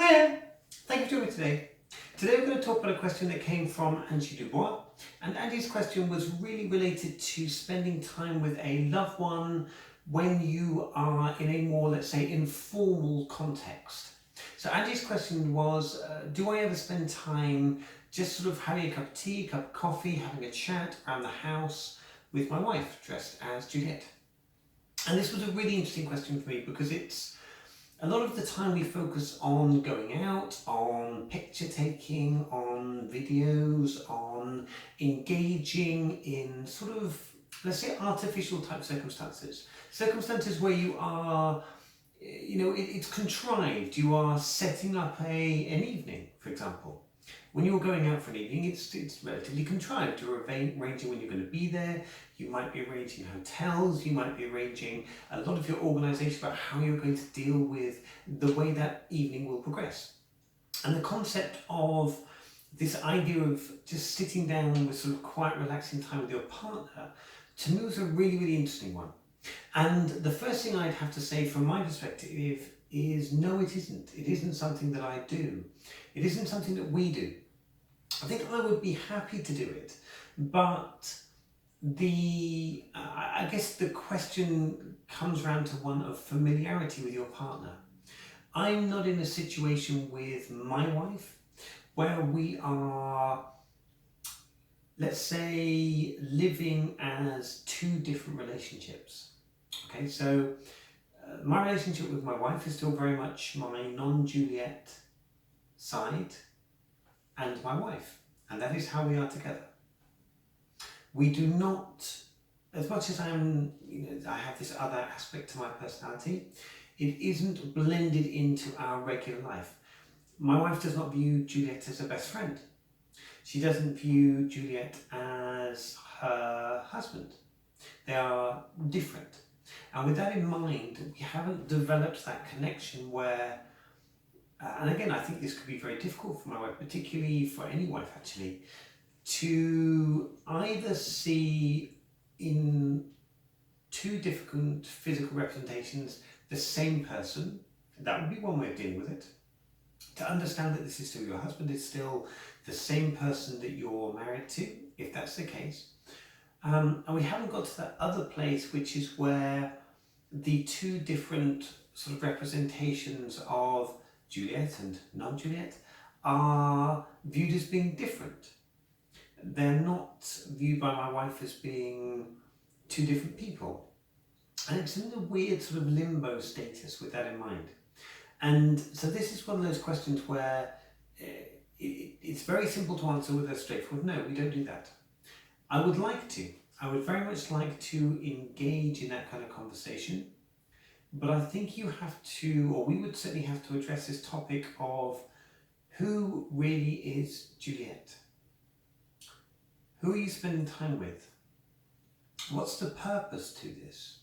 Hiya! Thank you for joining me today. Today we're going to talk about a question that came from Angie Dubois. And Angie's question was really related to spending time with a loved one when you are in a more, let's say, informal context. So Angie's question was, do I ever spend time just sort of having a cup of tea, a cup of coffee, having a chat around the house with my wife dressed as Juliette? And this was a really interesting question for me because it's a lot of the time we focus on going out, on picture taking, on videos, on engaging in sort of, let's say, artificial type circumstances. Circumstances where you are, it's contrived. You are setting up an evening, for example. When you're going out for an evening, it's relatively contrived. You're arranging when you're going to be there. You might be arranging hotels. You might be arranging a lot of your organisation about how you're going to deal with the way that evening will progress. And the concept of this idea of just sitting down with sort of quiet, relaxing time with your partner, to me was a really, really interesting one. And the first thing I'd have to say from my perspective is no, it isn't. It isn't something that I do. It isn't something that we do. I think I would be happy to do it, but I guess the question comes around to one of familiarity with your partner. I'm not in a situation with my wife where we are, let's say, living as two different relationships. Okay, so my relationship with my wife is still very much my non-Juliette side and my wife, and that is how we are together. We do not, as much as I have this other aspect to my personality, it isn't blended into our regular life. My wife does not view Juliette as a best friend. She doesn't view Juliette as her husband. They are different. And with that in mind, we haven't developed that connection where, and again, I think this could be very difficult for my wife, particularly for any wife actually, to either see in two different physical representations the same person. That would be one way of dealing with it. To understand that this is still your husband, it's still the same person that you're married to, if that's the case. And we haven't got to that other place, which is where the two different sort of representations of Juliette and non-Juliette are viewed as being different. They're not viewed by my wife as being two different people. And it's in a weird sort of limbo status with that in mind. And so this is one of those questions where it's very simple to answer with a straightforward no, we don't do that. I would like to. I would very much like to engage in that kind of conversation. But I think you have to, or we would certainly have to address this topic of who really is Juliette? Who are you spending time with? What's the purpose to this?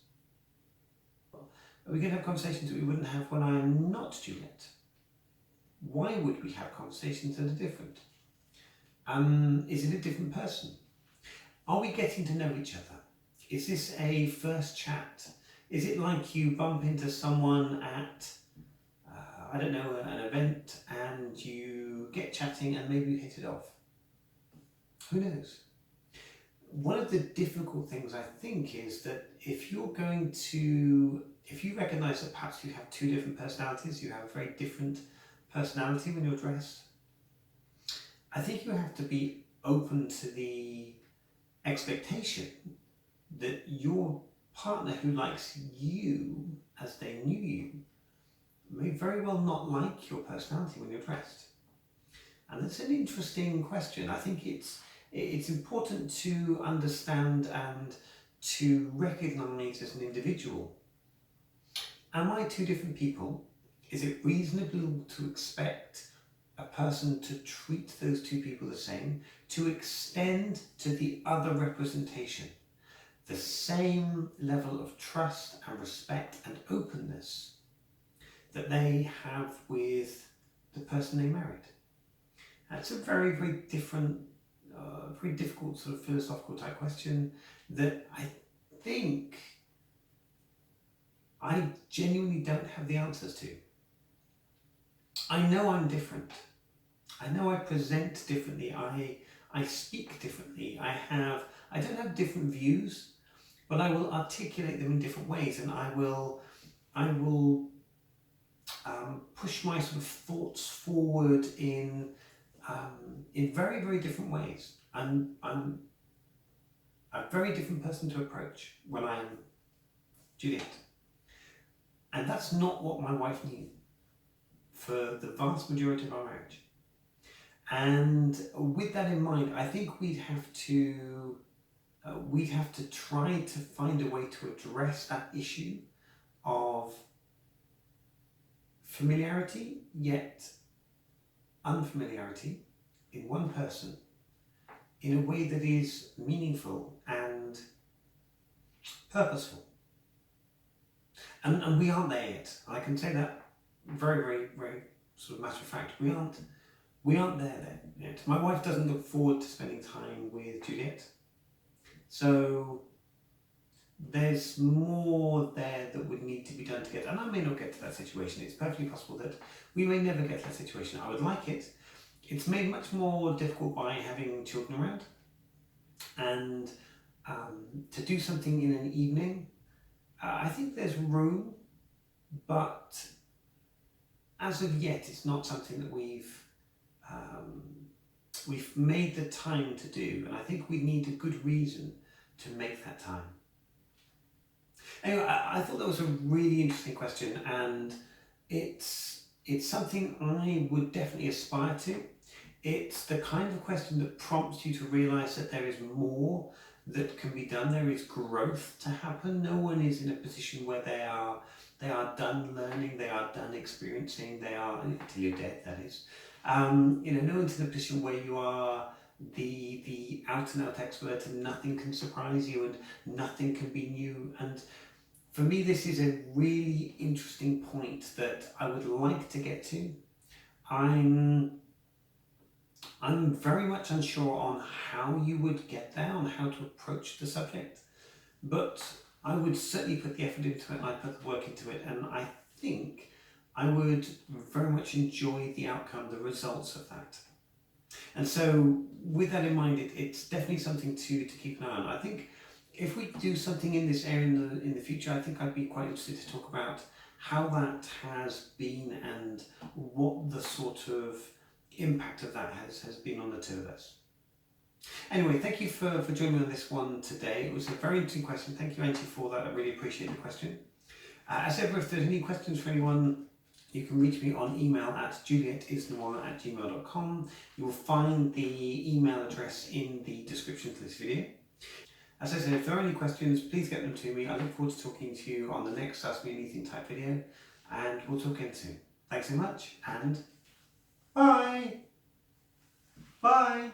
Are we going to have conversations that we wouldn't have when I'm not Juliette? Why would we have conversations that are different? Is it a different person? Are we getting to know each other? Is this a first chat? Is it like you bump into someone at, I don't know, an event and you get chatting and maybe you hit it off? Who knows? One of the difficult things I think is that if you recognise that perhaps you have two different personalities, you have a very different personality when you're dressed, I think you have to be open to the expectation that your partner who likes you as they knew you may very well not like your personality when you're dressed. And that's an interesting question. I think it's important to understand and to recognise as an individual. Am I two different people? Is it reasonable to expect a person to treat those two people the same, to extend to the other representation the same level of trust and respect and openness that they have with the person they married? That's a very, very different, very difficult sort of philosophical type question that I think I genuinely don't have the answers to. I know I'm different. I know I present differently. I speak differently. I don't have different views, but I will articulate them in different ways, and I will push my sort of thoughts forward in very, very different ways. I'm a very different person to approach when I'm Juliette. And that's not what my wife knew for the vast majority of our marriage. And with that in mind, I think we'd have to try to find a way to address that issue of familiarity, yet unfamiliarity in one person in a way that is meaningful and purposeful. And we aren't there yet. I can say that very, very, very sort of matter of fact. We aren't there yet. My wife doesn't look forward to spending time with Juliette. So there's more there that would need to be done to get, and I may not get to that situation. It's perfectly possible that we may never get to that situation. I would like it. It's made much more difficult by having children around. And to do something in an evening, I think there's room, but as of yet, it's not something that we've made the time to do, and I think we need a good reason to make that time. Anyway, I thought that was a really interesting question, and it's something I would definitely aspire to. It's the kind of question that prompts you to realise that there is more that can be done. There is growth to happen. No one is in a position where they are done learning, they are done experiencing, they are, until you're dead, that is. No one's in a position where you are the out and out expert and nothing can surprise you and nothing can be new. And for me, this is a really interesting point that I would like to get to. I'm very much unsure on how you would get there, on how to approach the subject, but I would certainly put the effort into it and I put the work into it, and I think I would very much enjoy the outcome, the results of that. And so with that in mind, it's definitely something to keep an eye on. I think if we do something in this area in the future, I think I'd be quite interested to talk about how that has been and what the sort of impact of that has been on the two of us. Anyway, thank you for joining me on this one today. It was a very interesting question. Thank you, Angie, for that. I really appreciate the question. As ever, if there's any questions for anyone, you can reach me on email at julietteisnoir@gmail.com. You will find the email address in the description to this video. As I said, if there are any questions, please get them to me. I look forward to talking to you on the next Ask Me Anything type video, and we'll talk again soon. Thanks so much, and bye! Bye!